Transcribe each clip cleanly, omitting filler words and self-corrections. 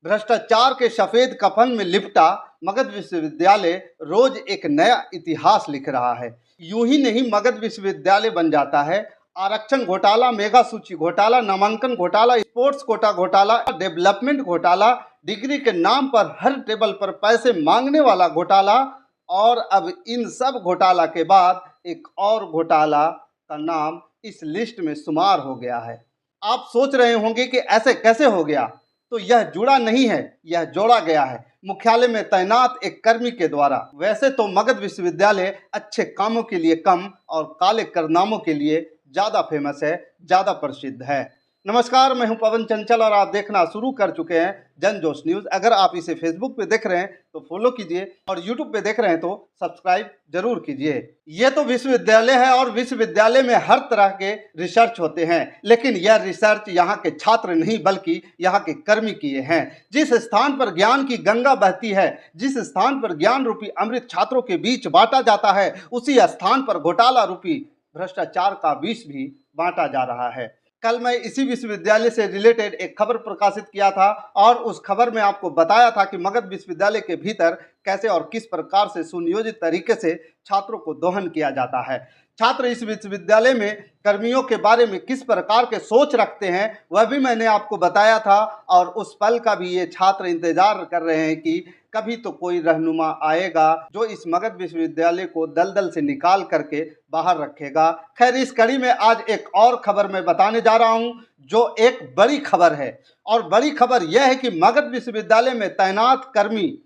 भ्रष्टाचार के सफेद कफन में लिपटा मगध विश्वविद्यालय रोज एक नया इतिहास लिख रहा है। यूं ही नहीं मगध विश्वविद्यालय बन जाता है। आरक्षण घोटाला, मेगा सूची घोटाला, नामांकन घोटाला, स्पोर्ट्स कोटा घोटाला, डेवलपमेंट घोटाला, डिग्री के नाम पर हर टेबल पर पैसे मांगने वाला घोटाला, और अब इन सब घोटाला के बाद एक और घोटाला का नाम इस लिस्ट में शुमार हो गया है। आप सोच रहे होंगे कि ऐसे कैसे हो गया, तो यह जुड़ा नहीं है, यह जोड़ा गया है मुख्यालय में तैनात एक कर्मी के द्वारा। वैसे तो मगध विश्वविद्यालय अच्छे कामों के लिए कम और काले कारनामों के लिए ज़्यादा फेमस है, ज़्यादा प्रसिद्ध है। नमस्कार, मैं हूं पवन चंचल और आप देखना शुरू कर चुके हैं जनजोश न्यूज़। अगर आप इसे फेसबुक पे देख रहे हैं तो फॉलो कीजिए और यूट्यूब पे देख रहे हैं तो सब्सक्राइब जरूर कीजिए। ये तो विश्वविद्यालय है और विश्वविद्यालय में हर तरह के रिसर्च होते हैं, लेकिन यह रिसर्च यहाँ के छात्र नहीं बल्कि यहाँ के कर्मी किए हैं। जिस स्थान पर ज्ञान की गंगा बहती है, जिस स्थान पर ज्ञान रूपी अमृत छात्रों के बीच बांटा जाता है, उसी स्थान पर घोटाला रूपी भ्रष्टाचार का विष भी बांटा जा रहा है। कल मैं इसी विश्वविद्यालय से रिलेटेड एक खबर प्रकाशित किया था और उस खबर में आपको बताया था कि मगध विश्वविद्यालय के भीतर कैसे और किस प्रकार से सुनियोजित तरीके से छात्रों को दोहन किया जाता है। छात्र इस विश्वविद्यालय में कर्मियों के बारे में किस प्रकार के सोच रखते हैं वह भी मैंने आपको बताया था, और उस पल का भी ये छात्र इंतजार कर रहे हैं कि कभी तो कोई रहनुमा आएगा जो इस मगध विश्वविद्यालय को दलदल से निकाल करके बाहर रखेगा। खैर, इस कड़ी में आज एक और खबर मैं बताने जा रहा हूं जो एक बड़ी खबर है, और बड़ी खबर यह है कि मगध विश्वविद्यालय में तैनात कर्मी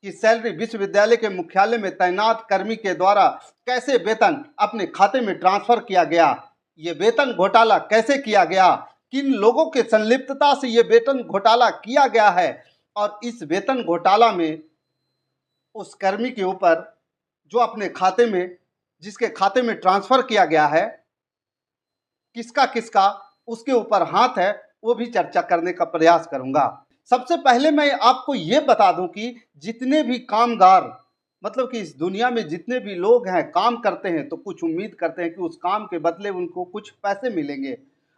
की सैलरी विश्वविद्यालय के मुख्यालय में तैनात कर्मी के द्वारा कैसे वेतन अपने खाते में ट्रांसफर किया गया, ये वेतन घोटाला कैसे किया गया, किन लोगों के संलिप्तता से ये वेतन घोटाला किया गया है, और इस वेतन घोटाला में उस कर्मी के ऊपर जो अपने खाते में, जिसके खाते में ट्रांसफर किया गया है, किसका किसका उसके ऊपर हाथ है, वो भी चर्चा करने का प्रयास करूंगा। सबसे पहले मैं आपको ये बता दूं कि जितने भी कामगार, मतलब कि इस दुनिया में जितने भी लोग हैं काम करते हैं तो कुछ उम्मीद करते हैं कि उस काम के बदले उनको कुछ पैसे मिलेंगे,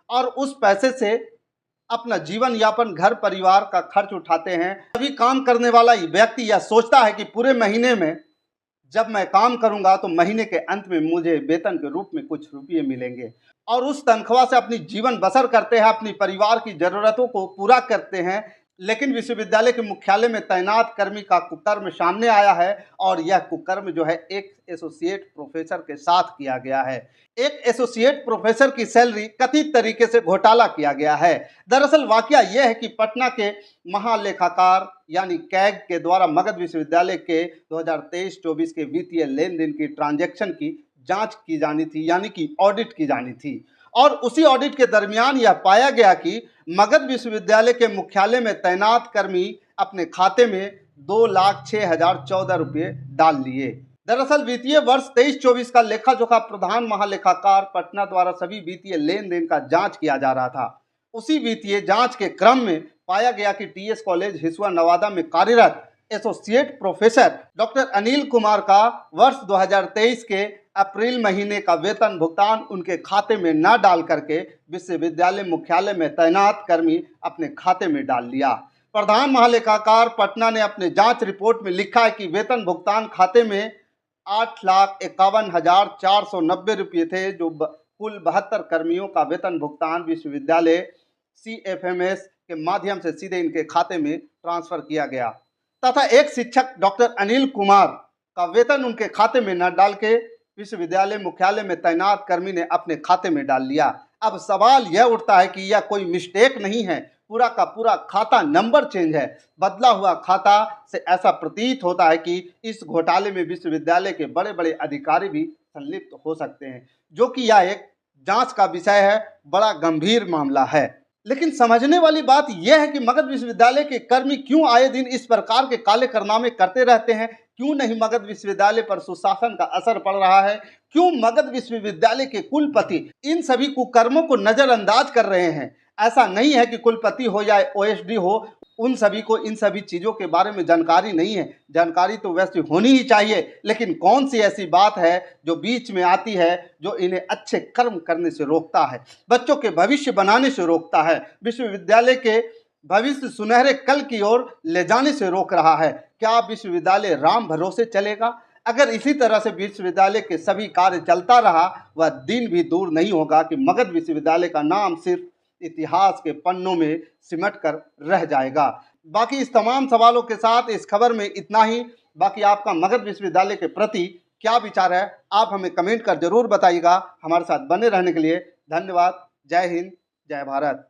और उस पैसे से अपना जीवन यापन, घर परिवार का खर्च उठाते हैं। अभी काम करने वाला व्यक्ति यह सोचता है कि पूरे महीने में जब मैं काम करूंगा तो महीने के अंत में मुझे वेतन के रूप में कुछ रुपये मिलेंगे, और उस तनख्वाह से अपनी जीवन बसर करते हैं, अपनी परिवार की जरूरतों को पूरा करते हैं। लेकिन विश्वविद्यालय के मुख्यालय में तैनात कर्मी का कुकर्म सामने आया है, और यह कुकर्म जो है एक एसोसिएट प्रोफेसर के साथ किया गया है। एक एसोसिएट प्रोफेसर की सैलरी कथित तरीके से घोटाला किया गया है। दरअसल वाकया यह है कि पटना के महालेखाकार यानी कैग के द्वारा मगध विश्वविद्यालय के 2023-24 के वित्तीय लेन देन की ट्रांजैक्शन की जांच की जानी थी, यानी कि ऑडिट की जानी थी, और उसी ऑडिट के दरमियान यह पाया गया कि मगध विश्वविद्यालय के मुख्यालय में तैनात कर्मी अपने खाते में 2,06,014 रुपये डाल लिए। दरअसल वित्तीय वर्ष 23-24 का लेखा जोखा प्रधान महालेखाकार पटना द्वारा सभी वित्तीय लेन देन का जांच किया जा रहा था। उसी वित्तीय जांच के क्रम में पाया गया कि टीएस कॉलेज हिसुआ नवादा में कार्यरत associate professor doctor Anil Kumar का वर्ष 2023 के अप्रैल महीने का वेतन भुगतान उनके खाते में न डाल करके विश्वविद्यालय मुख्यालय में तैनात कर्मी अपने खाते में डाल लिया। प्रधान महालेखाकार पटना ने अपने जांच रिपोर्ट में लिखा है कि वेतन भुगतान खाते में 8,51,490 रुपये थे, जो कुल 72 कर्मियों का वेतन भुगतान विश्वविद्यालय CFMS के माध्यम से सीधे इनके खाते में ट्रांसफर किया गया, तथा एक शिक्षक डॉक्टर अनिल कुमार का वेतन उनके खाते में न डाल के विश्वविद्यालय मुख्यालय में तैनात कर्मी ने अपने खाते में डाल लिया। अब सवाल यह उठता है कि यह कोई मिस्टेक नहीं है, पूरा का पूरा खाता नंबर चेंज है, बदला हुआ खाता से ऐसा प्रतीत होता है कि इस घोटाले में विश्वविद्यालय के बड़े बड़े अधिकारी भी संलिप्त हो सकते हैं, जो कि यह एक जांच का विषय है, बड़ा गंभीर मामला है। लेकिन समझने वाली बात यह है कि मगध विश्वविद्यालय के कर्मी क्यों आए दिन इस प्रकार के काले कारनामे करते रहते हैं। क्यों नहीं मगध विश्वविद्यालय पर सुशासन का असर पड़ रहा है, क्यों मगध विश्वविद्यालय के कुलपति इन सभी कुकर्मों को नजरअंदाज कर रहे हैं। ऐसा नहीं है कि कुलपति हो या OSD हो, उन सभी को इन सभी चीज़ों के बारे में जानकारी नहीं है। जानकारी तो वैसे होनी ही चाहिए, लेकिन कौन सी ऐसी बात है जो बीच में आती है जो इन्हें अच्छे कर्म करने से रोकता है, बच्चों के भविष्य बनाने से रोकता है, विश्वविद्यालय के भविष्य सुनहरे कल की ओर ले जाने से रोक रहा है। क्या विश्वविद्यालय राम भरोसे चलेगा? अगर इसी तरह से विश्वविद्यालय के सभी कार्य चलता रहा, वह दिन भी दूर नहीं होगा कि मगध विश्वविद्यालय का नाम सिर्फ इतिहास के पन्नों में सिमट कर रह जाएगा। बाकी इस तमाम सवालों के साथ इस खबर में इतना ही। बाकी आपका मगध विश्वविद्यालय के प्रति क्या विचार है, आप हमें कमेंट कर जरूर बताइएगा। हमारे साथ बने रहने के लिए धन्यवाद। जय हिंद, जय भारत।